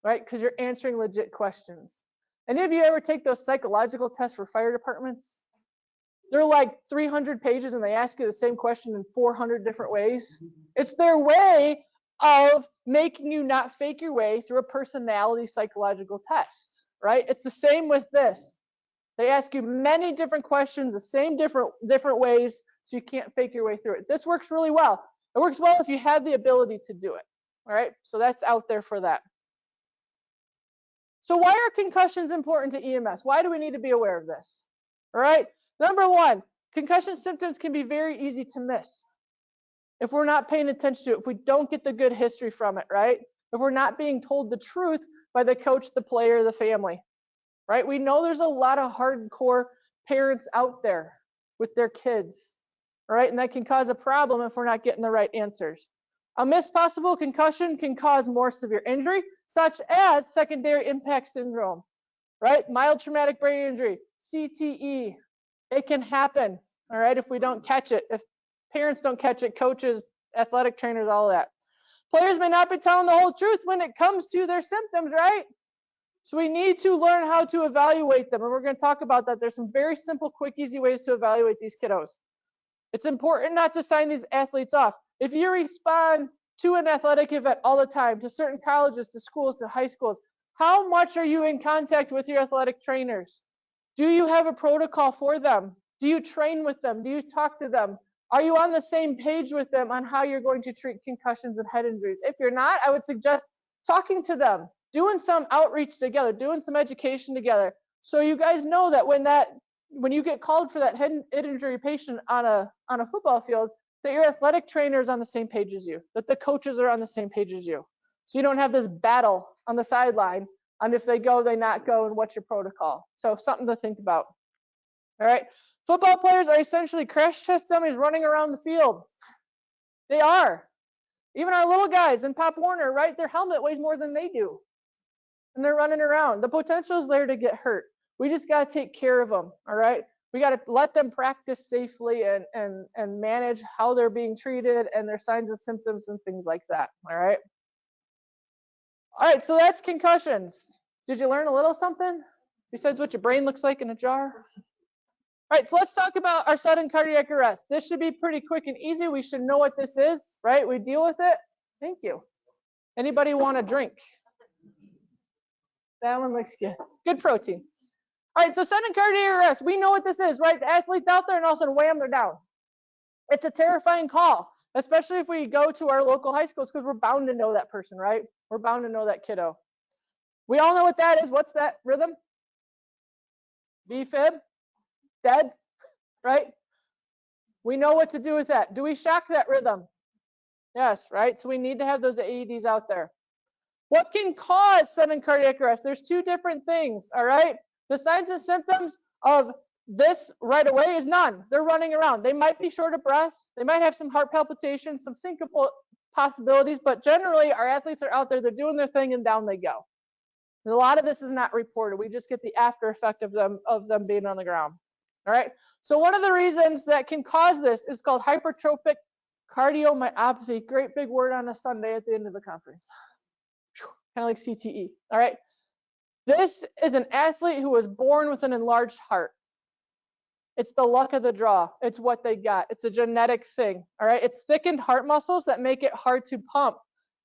right? Because you're answering legit questions. Any of you ever take those psychological tests for fire departments? They're like 300 pages and they ask you the same question in 400 different ways. It's their way of making you not fake your way through a personality psychological test, right? It's the same with this. They ask you many different questions, the same different ways, so you can't fake your way through it. This works really well. It works well if you have the ability to do it, all right? So that's out there for that. So why are concussions important to EMS? Why do we need to be aware of this? All right, number one, concussion symptoms can be very easy to miss if we're not paying attention to it, if we don't get the good history from it, right? If we're not being told the truth by the coach, the player, the family, right? We know there's a lot of hardcore parents out there with their kids, right? And that can cause a problem if we're not getting the right answers. A missed possible concussion can cause more severe injury, such as secondary impact syndrome, right? Mild traumatic brain injury, CTE. It can happen, all right, if we don't catch it. If parents don't catch it, coaches, athletic trainers, all that. Players may not be telling the whole truth when it comes to their symptoms, right? So we need to learn how to evaluate them, and we're going to talk about that. There's some very simple, quick, easy ways to evaluate these kiddos. It's important not to sign these athletes off. If you respond to an athletic event all the time, to certain colleges, to schools, to high schools, how much are you in contact with your athletic trainers? Do you have a protocol for them? Do you train with them? Do you talk to them? Are you on the same page with them on how you're going to treat concussions and head injuries? If you're not, I would suggest talking to them, doing some outreach together, doing some education together, so you guys know that when you get called for that head injury patient on a football field, that your athletic trainer is on the same page as you, that the coaches are on the same page as you. So you don't have this battle on the sideline on if they go, they not go, and what's your protocol. So something to think about. All right. Football players are essentially crash test dummies running around the field. They are. Even our little guys in Pop Warner, right? Their helmet weighs more than they do. And they're running around. The potential is there to get hurt. We just got to take care of them, all right? We got to let them practice safely and manage how they're being treated and their signs and symptoms and things like that, all right? All right, so that's concussions. Did you learn a little something besides what your brain looks like in a jar? All right, so let's talk about our sudden cardiac arrest. This should be pretty quick and easy. We should know what this is, right? We deal with it. Thank you. Anybody want a drink? That one looks good. Good protein. All right, so sudden cardiac arrest. We know what this is, right? The athlete's out there and all of a sudden, wham, they're down. It's a terrifying call, especially if we go to our local high schools because we're bound to know that person, right? We're bound to know that kiddo. We all know what that is. What's that rhythm? V-fib, dead, right? We know what to do with that. Do we shock that rhythm? Yes, right? So we need to have those AEDs out there. What can cause sudden cardiac arrest? There's two different things, all right? The signs and symptoms of this right away is none. They're running around. They might be short of breath. They might have some heart palpitations, some syncopal possibilities, but generally our athletes are out there, they're doing their thing and down they go. And a lot of this is not reported. We just get the after effect of them being on the ground. All right. So one of the reasons that can cause this is called hypertrophic cardiomyopathy. Great big word on a Sunday at the end of the conference. Kind of like CTE. All right. This is an athlete who was born with an enlarged heart. It's the luck of the draw. It's what they got. It's a genetic thing. All right. It's thickened heart muscles that make it hard to pump.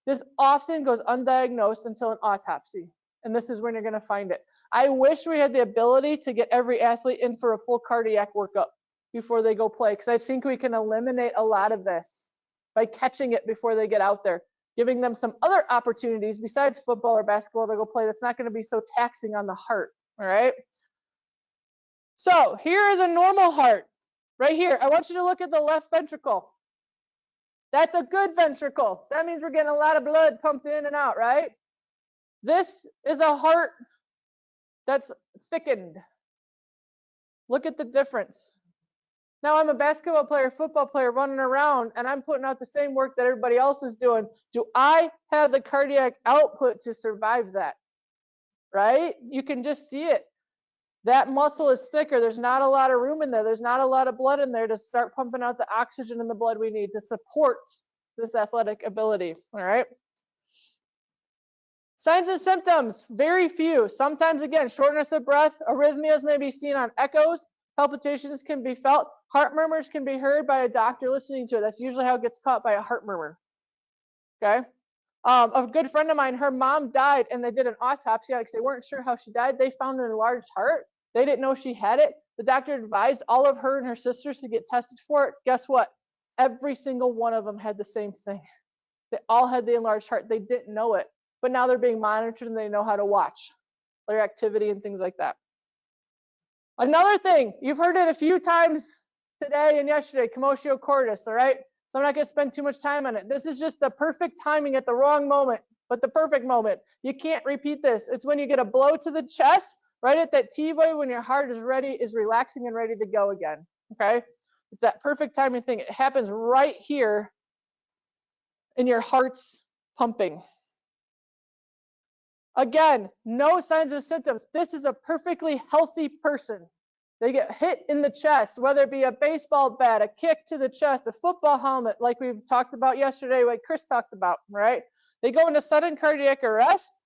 This often goes undiagnosed until an autopsy. And this is when you're going to find it. I wish we had the ability to get every athlete in for a full cardiac workup before they go play, because I think we can eliminate a lot of this by catching it before they get out there, giving them some other opportunities besides football or basketball to go play that's not going to be so taxing on the heart. All right. So here is a normal heart right here. I want you to look at the left ventricle. That's a good ventricle. That means we're getting a lot of blood pumped in and out, right? This is a heart that's thickened. Look at the difference. Now I'm a basketball player, football player running around, and I'm putting out the same work that everybody else is doing. Do I have the cardiac output to survive that? Right? You can just see it. That muscle is thicker. There's not a lot of room in there. There's not a lot of blood in there to start pumping out the oxygen in the blood we need to support this athletic ability. All right. Signs and symptoms, very few. Sometimes, again, shortness of breath, arrhythmias may be seen on echoes, palpitations can be felt, heart murmurs can be heard by a doctor listening to it. That's usually how it gets caught, by a heart murmur. Okay. A good friend of mine, her mom died, and they did an autopsy because they weren't sure how she died. They found an enlarged heart. They didn't know she had it. The doctor advised all of her and her sisters to get tested for it. Guess what? Every single one of them had the same thing. They all had the enlarged heart. They didn't know it, but now they're being monitored and they know how to watch their activity and things like that. Another thing, you've heard it a few times today and yesterday, commotio cordis, all right? So I'm not going to spend too much time on it. This is just the perfect timing at the wrong moment, but the perfect moment. You can't repeat this. It's when you get a blow to the chest, right at that T-wave, when your heart is ready, is relaxing and ready to go again, okay? It's that perfect timing thing. It happens right here in your heart's pumping. Again, no signs and symptoms. This is a perfectly healthy person. They get hit in the chest, whether it be a baseball bat, a kick to the chest, a football helmet, like we've talked about yesterday, like Chris talked about, right? They go into sudden cardiac arrest.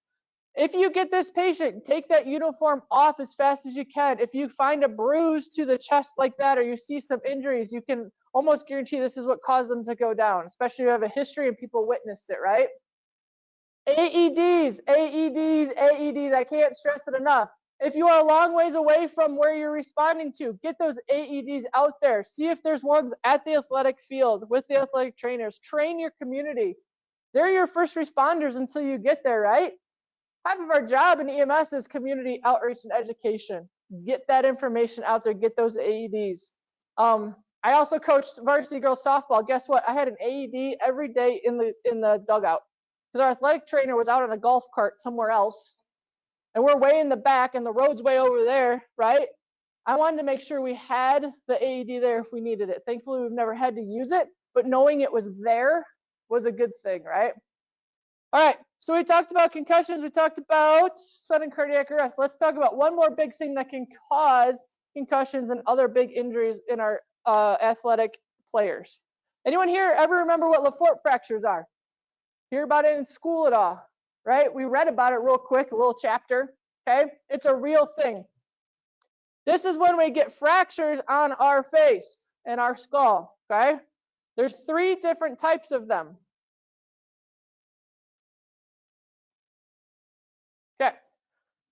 If you get this patient, take that uniform off as fast as you can. If you find a bruise to the chest like that, or you see some injuries, you can almost guarantee this is what caused them to go down, especially if you have a history and people witnessed it, right? AEDs, AEDs, AEDs. I can't stress it enough. If you are a long ways away from where you're responding to, get those AEDs out there. See if there's ones at the athletic field with the athletic trainers. Train your community. They're your first responders until you get there, right? Half of our job in EMS is community outreach and education. Get that information out there. Get those AEDs. I also coached varsity girls softball. Guess what? I had an AED every day in the dugout because our athletic trainer was out on a golf cart somewhere else, and we're way in the back, and the road's way over there, right? I wanted to make sure we had the AED there if we needed it. Thankfully, we've never had to use it, but knowing it was there was a good thing, right? All right, so we talked about concussions. We talked about sudden cardiac arrest. Let's talk about one more big thing that can cause concussions and other big injuries in our athletic players. Anyone here ever remember what LaFort fractures are? Hear about it in school at all, right? We read about it real quick, a little chapter, okay? It's a real thing. This is when we get fractures on our face and our skull, okay? There's 3 different types of them. Okay.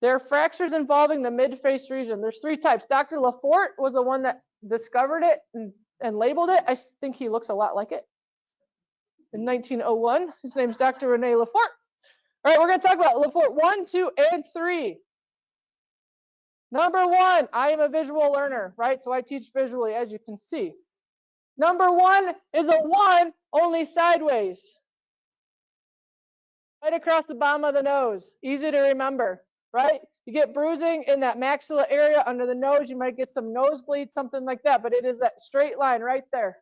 They're fractures involving the midface region. There's 3 types. Dr. Lafort was the one that discovered it and labeled it. I think he looks a lot like it. In 1901, his name's Dr. Rene Lafort. All right, we're going to talk about Lafort 1, 2, and 3. Number 1, I am a visual learner, right? So I teach visually, as you can see. Number 1 is a 1 only sideways. Right across the bottom of the nose. Easy to remember, right? You get bruising in that maxilla area under the nose. You might get some nosebleed, something like that, but it is that straight line right there.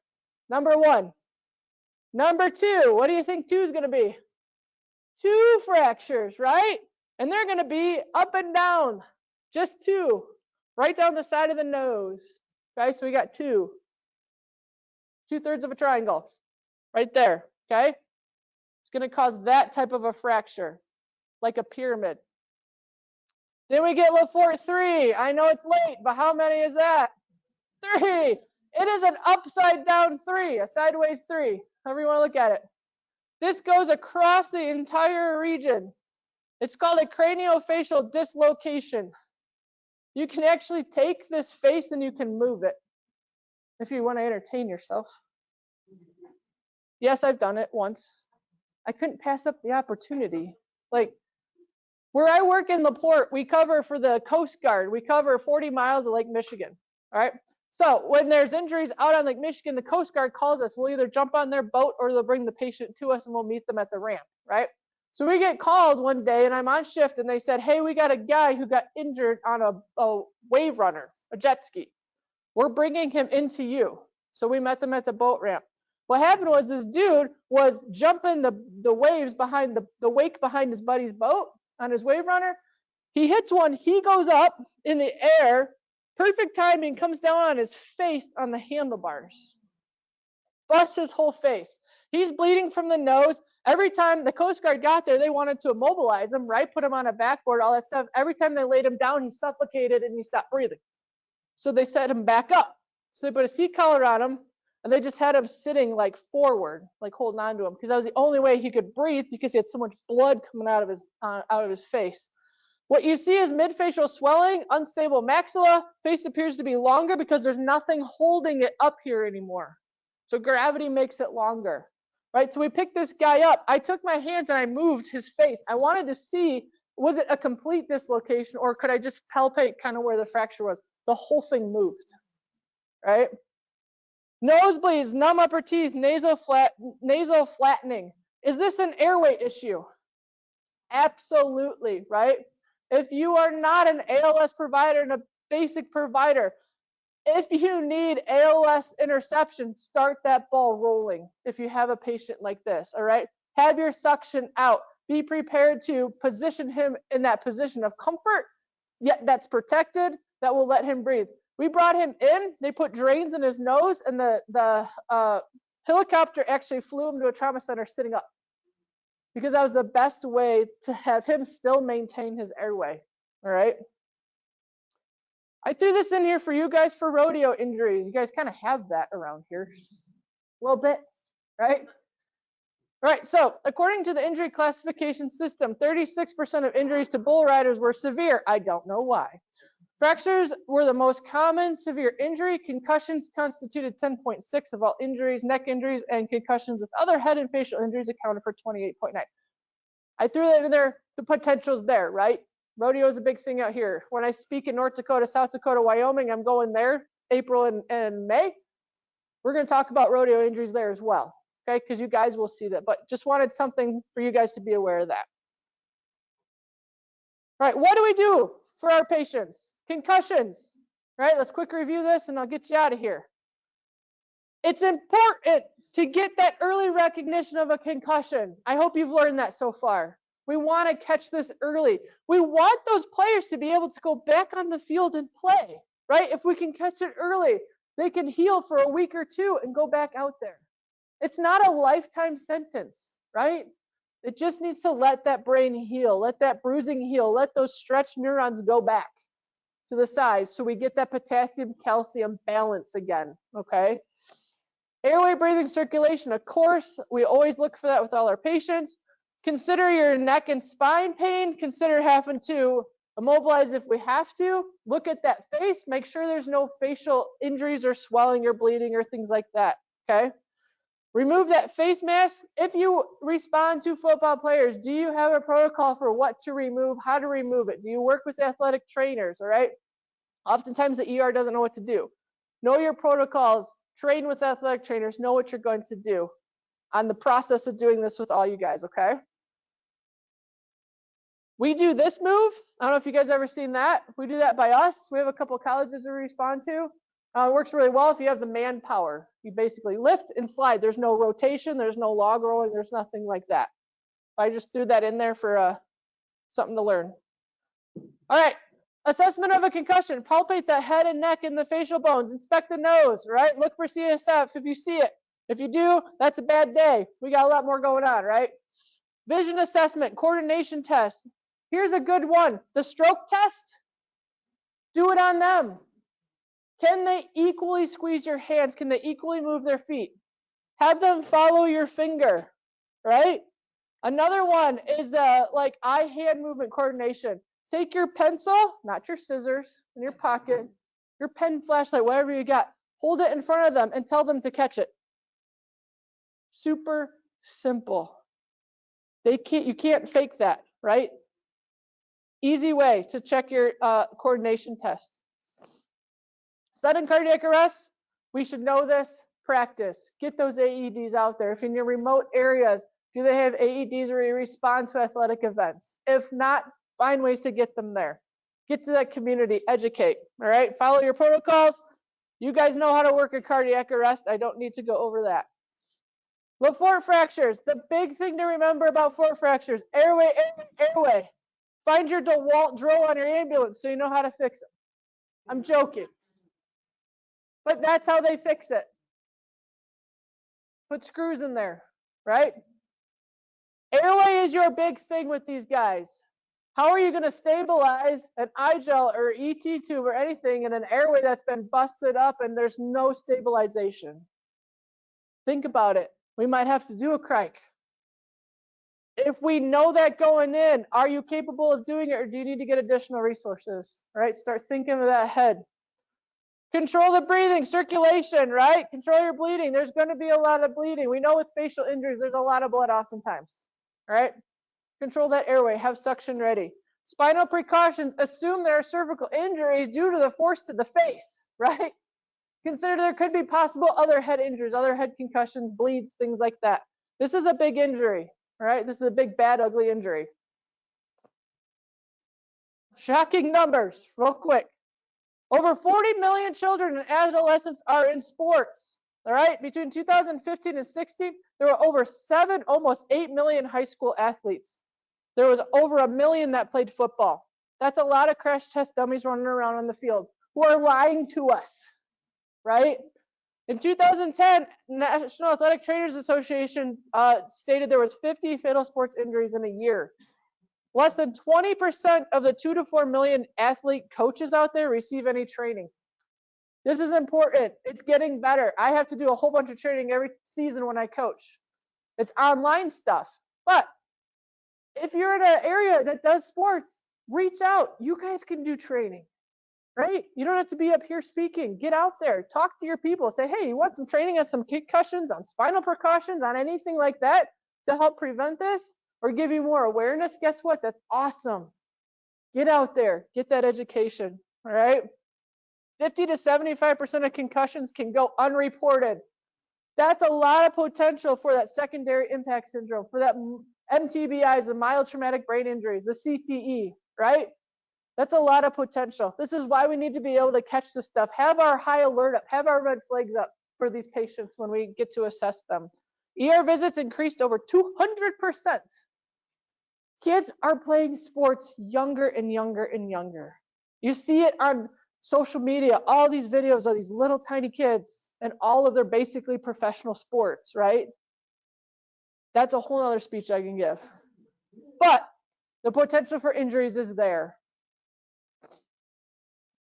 Number 1. Number 2, what do you think 2 is going to be? 2 fractures, right? And they're going to be up and down. Just 2. Right down the side of the nose. Okay, so we got 2. 2/3 of a triangle. Right there, okay? It's going to cause that type of a fracture, like a pyramid. Then we get Lafort 3. I know it's late, but how many is that? 3. It is an upside down 3, a sideways 3, however you want to look at it. This goes across the entire region. It's called a craniofacial dislocation. You can actually take this face and you can move it if you want to entertain yourself. Yes, I've done it once. I couldn't pass up the opportunity. Like, where I work in the port, we cover for the Coast Guard. We cover 40 miles of Lake Michigan, all right? So when there's injuries out on Lake Michigan, the Coast Guard calls us. We'll either jump on their boat or they'll bring the patient to us and we'll meet them at the ramp, right? So we get called one day and I'm on shift and they said, hey, we got a guy who got injured on a wave runner, a jet ski. We're bringing him into you. So we met them at the boat ramp. What happened was this dude was jumping the waves behind the wake behind his buddy's boat on his wave runner. He hits one, he goes up in the air, perfect timing, comes down on his face on the handlebars. Busts his whole face. He's bleeding from the nose. Every time the Coast Guard got there, they wanted to immobilize him, right? Put him on a backboard, all that stuff. Every time they laid him down, he suffocated and he stopped breathing. So they set him back up. So they put a seat collar on him and they just had him sitting like forward, like holding on to him, because that was the only way he could breathe because he had so much blood coming out of his face. What you see is midfacial swelling, unstable maxilla. Face appears to be longer because there's nothing holding it up here anymore. So gravity makes it longer, right? So we picked this guy up. I took my hands and I moved his face. I wanted to see, was it a complete dislocation or could I just palpate kind of where the fracture was? The whole thing moved, right? Nosebleeds, numb upper teeth, nasal flattening. Is this an airway issue? Absolutely, right? If you are not an ALS provider and a basic provider, if you need ALS interception, start that ball rolling if you have a patient like this, all right? Have your suction out. Be prepared to position him in that position of comfort, yet that's protected, that will let him breathe. We brought him in, they put drains in his nose, and the helicopter actually flew him to a trauma center sitting up, because that was the best way to have him still maintain his airway, all right? I threw this in here for you guys for rodeo injuries. You guys kind of have that around here a little bit, right? All right, so according to the injury classification system, 36% of injuries to bull riders were severe. I don't know why. Fractures were the most common severe injury. Concussions constituted 10.6 of all injuries. Neck injuries and concussions with other head and facial injuries accounted for 28.9. I threw that in there. The potential's there, right? Rodeo is a big thing out here. When I speak in North Dakota, South Dakota, Wyoming, I'm going there April and May. We're going to talk about rodeo injuries there as well, okay? Because you guys will see that. But just wanted something for you guys to be aware of that. All right, what do we do for our patients? Concussions, right? Let's quick review this and I'll get you out of here. It's important to get that early recognition of a concussion. I hope you've learned that so far. We want to catch this early. We want those players to be able to go back on the field and play, right? If we can catch it early, they can heal for a week or two and go back out there. It's not a lifetime sentence, right? It just needs to let that brain heal, let that bruising heal, let those stretched neurons go back to the size so we get that potassium calcium balance again, okay? Airway, breathing, circulation, of course, we always look for that with all our patients. Consider your neck and spine pain. Consider having to Immobilize if we have to. Look at that face. Make sure there's no facial injuries or swelling or bleeding or things like that. Okay. Remove that face mask. If you respond to football players, do you have a protocol for what to remove, how to remove it? Do you work with athletic trainers? All right. Oftentimes the ER doesn't know what to do. Know your protocols. Train with athletic trainers. Know what you're going to do on the process of doing this with all you guys. Okay. We do this move. I don't know if you guys ever seen that. We do that by us. We have a couple of colleges we respond to. It works really well if you have the manpower. You basically lift and slide. There's no rotation. There's no log rolling. There's nothing like that. I just threw that in there for something to learn. All right. Assessment of a concussion. Palpate the head and neck and the facial bones. Inspect the nose, right? Look for CSF if you see it. If you do, that's a bad day. We got a lot more going on, right? Vision assessment, coordination test. Here's a good one. The stroke test. Do it on them. Can they equally squeeze your hands? Can they equally move their feet? Have them follow your finger, right? Another one is the eye-hand movement coordination. Take your pencil, not your scissors, in your pocket, your pen, flashlight, whatever you got. Hold it in front of them and tell them to catch it. Super simple. You can't fake that, right? Easy way to check your coordination test. Sudden cardiac arrest, we should know this. Practice. Get those AEDs out there. If in your remote areas, do they have AEDs where you respond to athletic events? If not, find ways to get them there. Get to that community, educate, all right? Follow your protocols. You guys know how to work a cardiac arrest. I don't need to go over that. LaFort fractures. The big thing to remember about fort fractures, airway, airway, airway. Find your DeWalt drill on your ambulance so you know how to fix it. I'm joking. But that's how they fix it. Put screws in there, right? Airway is your big thing with these guys. How are you going to stabilize an iGel or ET tube or anything in an airway that's been busted up and there's no stabilization? Think about it. We might have to do a crank. If we know that going in, are you capable of doing it or do you need to get additional resources? Right? Start thinking of that ahead. Control the breathing, circulation, right? Control your bleeding. There's going to be a lot of bleeding. We know with facial injuries, there's a lot of blood oftentimes, right? Control that airway, have suction ready. Spinal precautions, assume there are cervical injuries due to the force to the face, right? Consider there could be possible other head injuries, other head concussions, bleeds, things like that. This is a big injury, right? This is a big, bad, ugly injury. Shocking numbers, real quick. Over 40 million children and adolescents are in sports. All right, between 2015 and 16, there were over almost 8 million high school athletes. There was over 1 million that played football. That's a lot of crash test dummies running around on the field who are lying to us, right? In 2010, National Athletic Trainers Association stated there was 50 fatal sports injuries in a year. Less than 20% of the 2 to 4 million athlete coaches out there receive any training. This is important. It's getting better. I have to do a whole bunch of training every season when I coach. It's online stuff. But if you're in an area that does sports, reach out. You guys can do training, right? You don't have to be up here speaking. Get out there. Talk to your people. Say, hey, you want some training on some concussions, on spinal precautions, on anything like that to help prevent this? Or give you more awareness, guess what? That's awesome. Get out there, get that education, all right? 50 to 75% of concussions can go unreported. That's a lot of potential for that secondary impact syndrome, for that MTBIs, the mild traumatic brain injuries, the CTE, right? That's a lot of potential. This is why we need to be able to catch this stuff, have our high alert up, have our red flags up for these patients when we get to assess them. ER visits increased over 200%. Kids are playing sports younger and younger and younger. You see it on social media, all these videos of these little tiny kids and all of their basically professional sports, right? That's a whole other speech I can give. But the potential for injuries is there.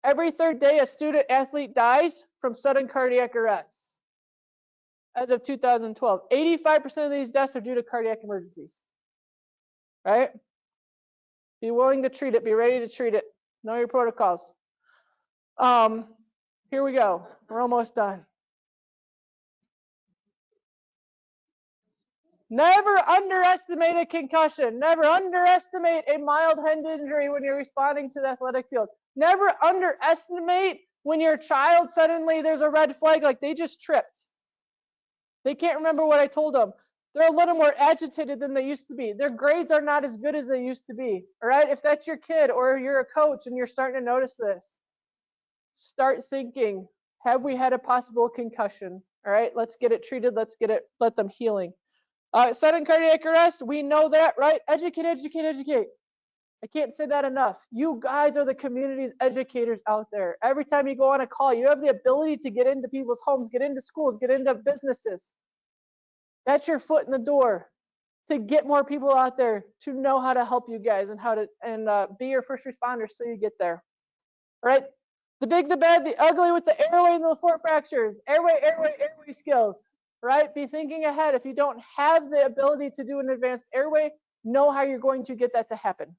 Every third day, a student athlete dies from sudden cardiac arrest. As of 2012, 85% of these deaths are due to cardiac emergencies. Right? Be willing to treat it. Be ready to treat it. Know your protocols. Here we go. We're almost done. Never underestimate a concussion. Never underestimate a mild head injury when you're responding to the athletic field. Never underestimate when your child suddenly there's a red flag, like they just tripped. They can't remember what I told them. They're a little more agitated than they used to be. Their grades are not as good as they used to be. All right, if that's your kid or you're a coach and you're starting to notice this, start thinking, have we had a possible concussion? All right, let's get it treated. Let them healing. Sudden cardiac arrest, we know that, right? Educate, educate, educate. I can't say that enough. You guys are the community's educators out there. Every time you go on a call, you have the ability to get into people's homes, get into schools, get into businesses. That's your foot in the door to get more people out there to know how to help you guys and how to be your first responders till you get there. All right? The big, the bad, the ugly with the airway and the LaForte fractures. Airway skills. Right? Be thinking ahead. If you don't have the ability to do an advanced airway, know how you're going to get that to happen.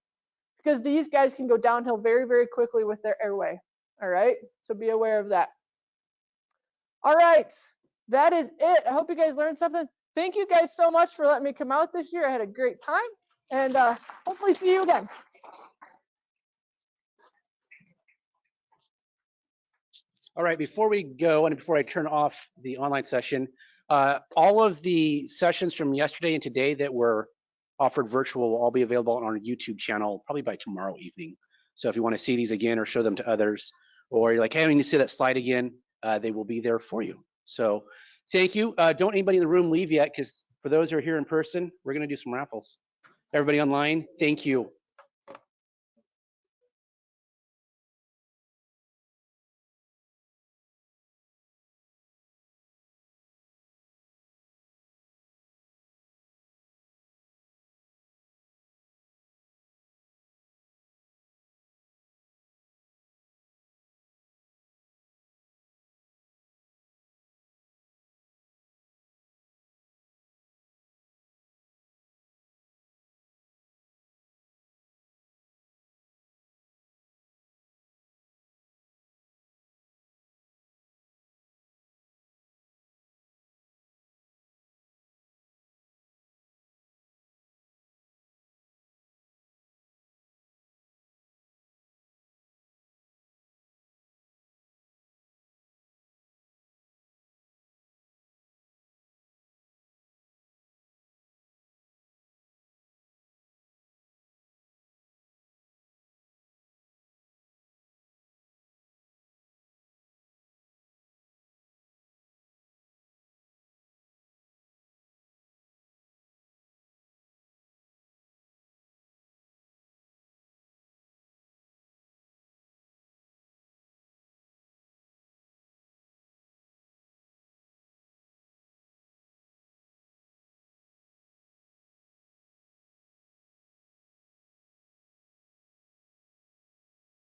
Because these guys can go downhill very, very quickly with their airway. All right? So be aware of that. All right. That is it. I hope you guys learned something. Thank you guys so much for letting me come out this year. I had a great time. And hopefully see you again. All right, before we go and before I turn off the online session, all of the sessions from yesterday and today that were offered virtual will all be available on our YouTube channel probably by tomorrow evening. So if you want to see these again or show them to others, or you're like, hey, I need to see that slide again, they will be there for you. So thank you. Don't anybody in the room leave yet, because for those who are here in person, we're going to do some raffles. Everybody online, thank you.